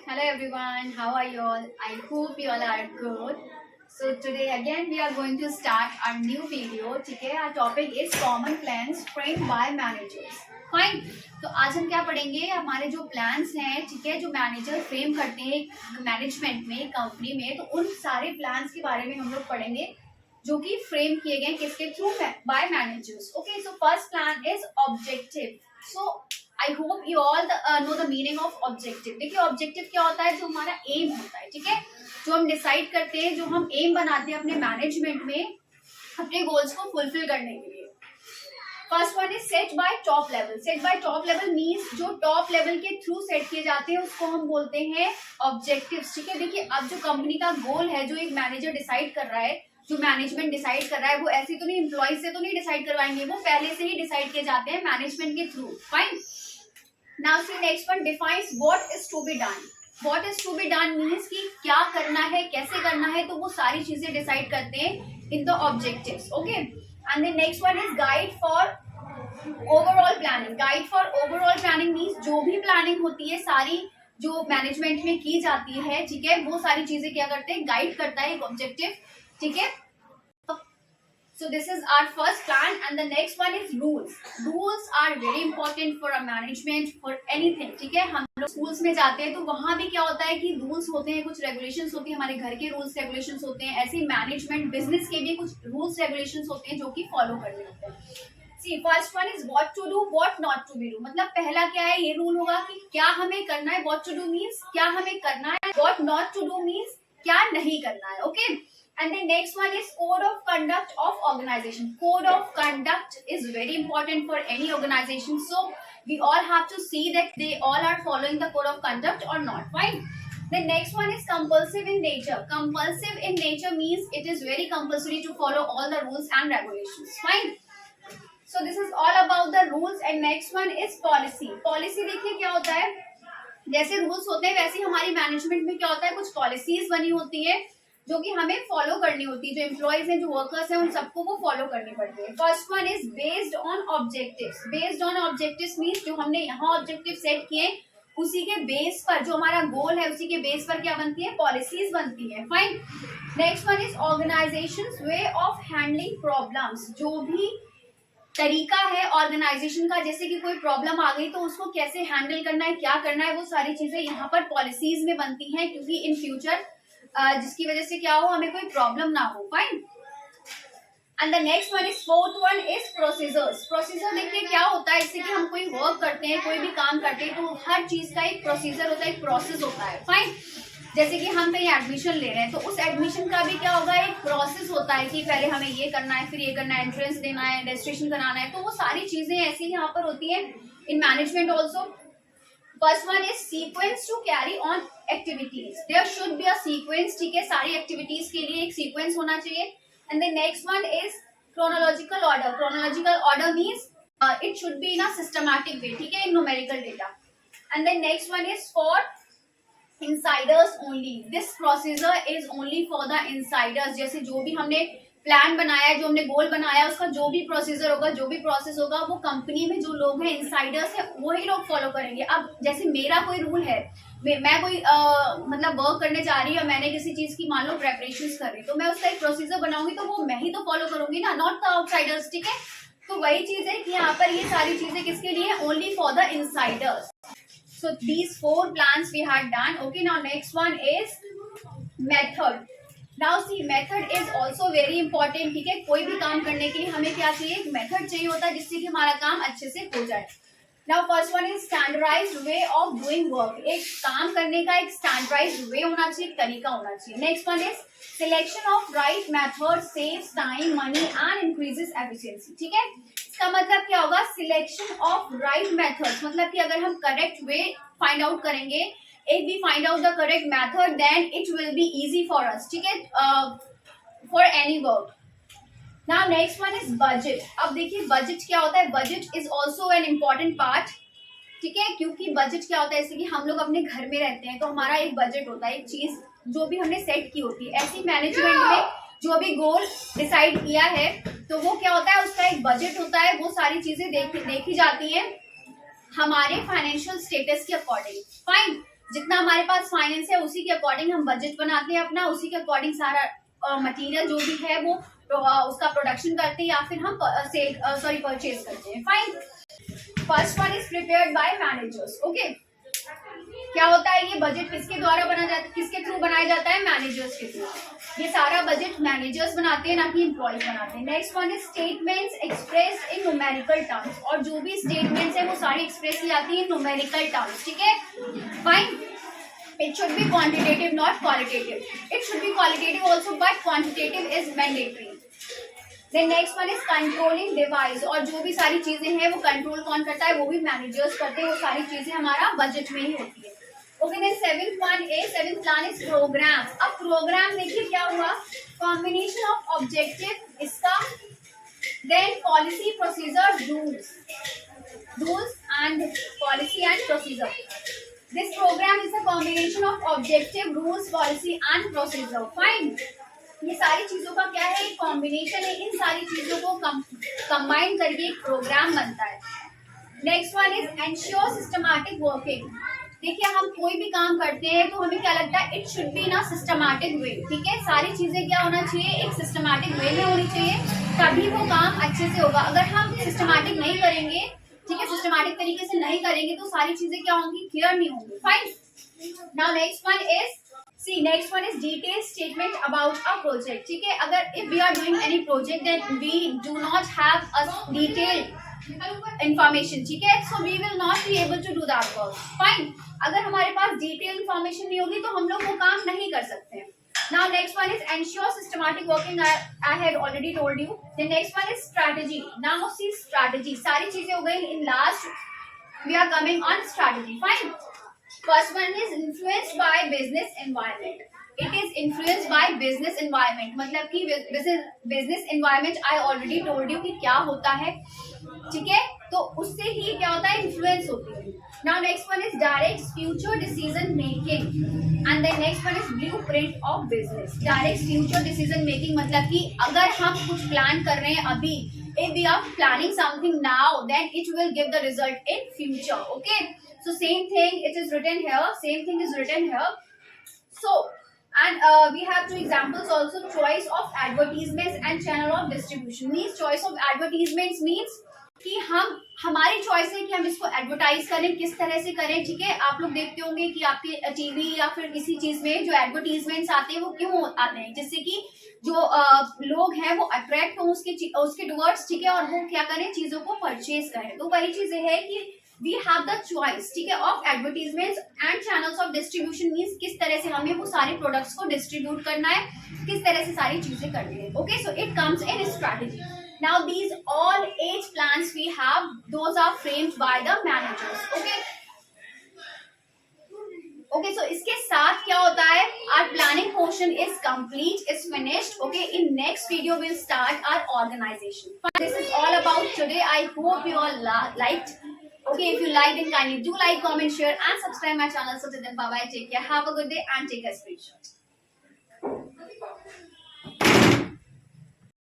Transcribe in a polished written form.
Hello everyone, how are you all? I hope you all are good. So today again we are going to start our new video. ठीक है, our topic is common plans framed by managers. Fine. तो आज हम क्या पढ़ेंगे, हमारे जो plans हैं, ठीक है, जो मैनेजर फ्रेम करते हैं मैनेजमेंट में, कंपनी में, तो उन सारे प्लान्स के बारे में हम लोग पढ़ेंगे जो कि फ्रेम किए गए किसके through, by managers. Okay, so first plan is objective. So I hope you all know the meaning of objective. देखिए ऑब्जेक्टिव क्या होता है, जो हमारा एम होता है, ठीक है, जो हम डिसाइड करते हैं, जो हम एम बनाते हैं अपने मैनेजमेंट में अपने गोल्स को फुलफिल करने के लिए. First one is set bye top level. Set bye top level means जो टॉप लेवल के थ्रू सेट किए जाते हैं उसको हम बोलते हैं ऑब्जेक्टिव्स. ठीक है, देखिए अब जो कंपनी का गोल है, जो एक मैनेजर डिसाइड कर रहा है, जो मैनेजमेंट डिसाइड कर रहा है, वो ऐसे तो नहीं एम्प्लॉय से तो नहीं डिसाइड करवाएंगे, वो पहले से ही डिसाइड किए जाते हैं मैनेजमेंट के through. Fine. Now see next one defines what is to be done. What is to be done means कि क्या करना है, कैसे करना है, तो वो सारी चीजें डिसाइड करते हैं in the objectives. Okay, and the next one is guide for overall planning. Guide for overall planning means जो भी प्लानिंग होती है सारी जो मैनेजमेंट में की जाती है, ठीक है, वो सारी चीजें क्या करते हैं, गाइड करता है एक ऑब्जेक्टिव. ठीक है, so this is our first plan and the next one is rules. Rules are very important for a management, for anything. ठीक है, हम लोग स्कूल्स में जाते हैं तो वहां भी क्या होता है कि रूल्स होते हैं, कुछ रेगुलेशंस होती है, हमारे घर के रूल्स रेगुलेशंस होते हैं, ऐसे मैनेजमेंट बिजनेस के भी कुछ रूल्स रेगुलेशंस होते हैं जो कि फॉलो करने होते हैं. See first one is what to do, what not to be do. मतलब पहला क्या है, ये रूल होगा कि क्या हमें करना है. व्हाट टू डू मीन्स क्या हमें करना है, what not to do means क्या नहीं करना है. Okay, and the next one is code of conduct of organization. Code of conduct is very important for any organization, so we all have to see that they all are following the code of conduct or not. Fine. The next one is compulsive in nature. Compulsive in nature means it is very compulsory to follow all the rules and regulations. Fine. So this is all about the rules. And next one is policy. Policy देखिए क्या होता है, जैसे rules होते हैं वैसे हमारी management में क्या होता है, कुछ पॉलिसीज बनी होती है जो कि हमें फॉलो करनी होती है. जो एम्प्लॉयज हैं, जो वर्कर्स हैं, उन सबको वो फॉलो करनी पड़ती है. First one is based on objectives. Based on objectives means जो हमने यहाँ ऑब्जेक्टिव सेट किए उसी के बेस पर, जो हमारा गोल है उसी के बेस पर क्या बनती है, पॉलिसीज बनती है. Fine. Next one is organisations way of handling problems. जो भी तरीका है ऑर्गेनाइजेशन का, जैसे कि कोई प्रॉब्लम आ गई तो उसको कैसे हैंडल करना है, क्या करना है, वो सारी चीजें यहाँ पर पॉलिसीज में बनती हैं, क्योंकि इन फ्यूचर जिसकी वजह से क्या हो, हमें कोई प्रॉब्लम ना हो. Fine. And the next one is fourth one is procedures. Procedure देखिए क्या होता है, इससे कि हम कोई वर्क करते हैं, कोई भी काम करते हैं, तो हर चीज का एक प्रोसीजर होता है, एक प्रोसेस होता है. फाइन. जैसे कि हम कहीं एडमिशन ले रहे हैं तो उस एडमिशन का भी क्या होगा, एक प्रोसेस होता है कि पहले हमें ये करना है, फिर ये करना है, एंट्रेंस देना है, रजिस्ट्रेशन कराना है, तो वो सारी चीजें ऐसी यहाँ पर होती है in management also. First one is sequence to carry on activities. There should be a sequence. ठीक है, सारी एक्टिविटीज के लिए एक सीक्वेंस होना चाहिए. And the next one is chronological order. Chronological order means it should be in a systematic way. ठीक है, इन numerical data. And the next one is for insiders only. This procedure is only for the insiders. जैसे जो भी हमने plan बनाया, जो हमने गोल बनाया, उसका जो भी प्रोसीजर होगा, जो भी प्रोसेस होगा, वो कंपनी में जो लोग हैं, इंसाइडर्स है, वही लोग फॉलो करेंगे. अब जैसे मेरा कोई रूल है, मैं कोई मतलब वर्क करने जा रही हूँ, मैंने किसी चीज की मान लो प्रेपरेशन कर रही हूँ, तो मैं उसका एक प्रोसीजर बनाऊंगी, तो वो मैं ही तो फॉलो करूंगी ना, नॉट द आउटसाइडर्स. ठीक है, तो वही चीज है कि यहाँ पर ये सारी चीजें किसके लिए, only for the insiders. So these four plans we had done. Okay, now next one is method. Now see, method is also very important. ठीक है, कोई भी काम करने के लिए हमें क्या चाहिए, एक मेथड चाहिए होता है जिससे कि हमारा काम अच्छे से हो जाए. Now first one is standardized way of doing work. एक काम करने का एक standardized way होना चाहिए, एक तरीका होना चाहिए. Next one is selection of right method saves time, money and increases efficiency. ठीक है, इसका मतलब क्या होगा, सिलेक्शन ऑफ राइट मेथड्स. मतलब कि अगर हम करेक्ट वे फाइंड आउट करेंगे, if we find out the correct method then it will be easy for us. ठीक है, for any work. Now next one is budget. अब देखिए बजट क्या होता है, budget is also an important part. ठीक है, क्योंकि बजट क्या होता है, जैसे कि हम लोग अपने घर में रहते हैं तो हमारा एक बजट होता है, एक चीज जो भी हमने सेट की होती है. ऐसी मैनेजमेंट में जो भी गोल डिसाइड किया है तो वो क्या होता है, उसका एक बजट होता है. वो सारी चीजें देखी जाती हैं हमारे फाइनेंशियल स्टेटस के अकॉर्डिंग. फाइन. जितना जितना हमारे पास फाइनेंस है उसी के अकॉर्डिंग हम बजट बनाते हैं अपना, उसी के अकॉर्डिंग सारा मटेरियल जो भी है वो उसका प्रोडक्शन करते हैं या फिर हम परचेज करते हैं. Fine. First one is prepared by managers. Okay, क्या होता है ये बजट किसके द्वारा बना जाता है, किसके थ्रू बनाया जाता है, मैनेजर्स के थ्रू. ये सारा बजट मैनेजर्स बनाते हैं ना कि एम्प्लॉयज बनाते हैं. Next one is statements express in numerical terms. और जो भी स्टेटमेंट्स है वो सारी एक्सप्रेस की जाती है न्यूमेरिकल टर्म्स. ठीक है. Fine. It should be quantitative, not qualitative. It should be qualitative also, but quantitative is mandatory. Then next one is controlling device. और जो भी सारी चीजें हैं वो कंट्रोल कौन करता है, वो भी मैनेजर्स करते हैं. वो सारी चीजें हमारा बजट में ही होती है. Okay. Then seventh plan is program. अब प्रोग्राम देखिए क्या हुआ, कॉम्बिनेशन ऑफ ऑब्जेक्टिव इसका, then policy procedure rules and policy and procedure. This program is a combination of objective, rules, policy and procedure. Fine. ये सारी चीजों का क्या है, एक कॉम्बिनेशन है. इन सारी चीजों को कंबाइन करके एक प्रोग्राम बनता है. Next one is ensure systematic working. देखिए हम कोई भी काम करते हैं तो हमें क्या लगता है, इट शुड बी ना सिस्टमैटिक वे. ठीक है. सारी चीजें क्या होना चाहिए, एक सिस्टमैटिक वे में होनी चाहिए, तभी वो काम अच्छे से होगा. अगर हम सिस्टमैटिक नहीं करेंगे, ठीक है, सिस्टमैटिक तरीके से नहीं करेंगे तो सारी चीजें क्या होंगी, क्लियर नहीं होंगी. Fine. Now next one is detail statement about a project. ठीक है. अगर if we are doing any project then we do not have a detailed information. ठीक है. So we will not be able to do that work. Fine. अगर हमारे पास detail information नहीं होगी तो हम लोग वो काम नहीं कर सकते हैं. Now next one is ensure systematic working. I had already told you. The next one is strategy. Now see strategy. सारी चीजें हो गई. In last we are coming on strategy. Fine. First one is influenced by business environment. It is influenced by business environment. मतलब कि business environment I already told you कि क्या होता है. ठीक है. तो उससे ही क्या होता है, इन्फ्लुएंस होती है. Now next one is direct future decision making. And then next one is blueprint of business. Direct future decision making मतलब कि अगर हम कुछ प्लान कर रहे हैं अभी, if we are planning something now, then it will give the result in future. Okay. So same thing it is written here. Same thing is written here. So and we have two examples also. Choice of advertisements and channel of distribution. Means choice of advertisements means कि हम हमारी choice है कि हम इसको advertise करें, किस तरह से करें. ठीक है. आप लोग देखते होंगे कि आपके टीवी या फिर किसी चीज में जो एडवर्टीजमेंट्स आते हैं वो क्यों आते हैं, जिससे कि जो लोग हैं वो अट्रैक्ट हो उसके टुवर्ड्स. ठीक है. और वो क्या करें, चीजों को परचेज करें. तो वही चीजें है कि वी हैव द चॉइस. ठीक है. Of advertisements and channels of distribution means किस तरह से हमें वो सारे प्रोडक्ट्स को डिस्ट्रीब्यूट करना है, किस तरह से सारी चीजें करनी है. Okay. So it comes in strategy. Now these all 8 plans we have, those are framed by the managers. Okay. Okay, so इसके साथ क्या होता है, our planning portion is complete, is finished. Okay, in next video we'll start our organization. This is all about today. I hope you all liked. Okay, if you liked then kindly do like, comment, share and subscribe my channel. So till then, bye bye, take care, have a good day and take a screenshot.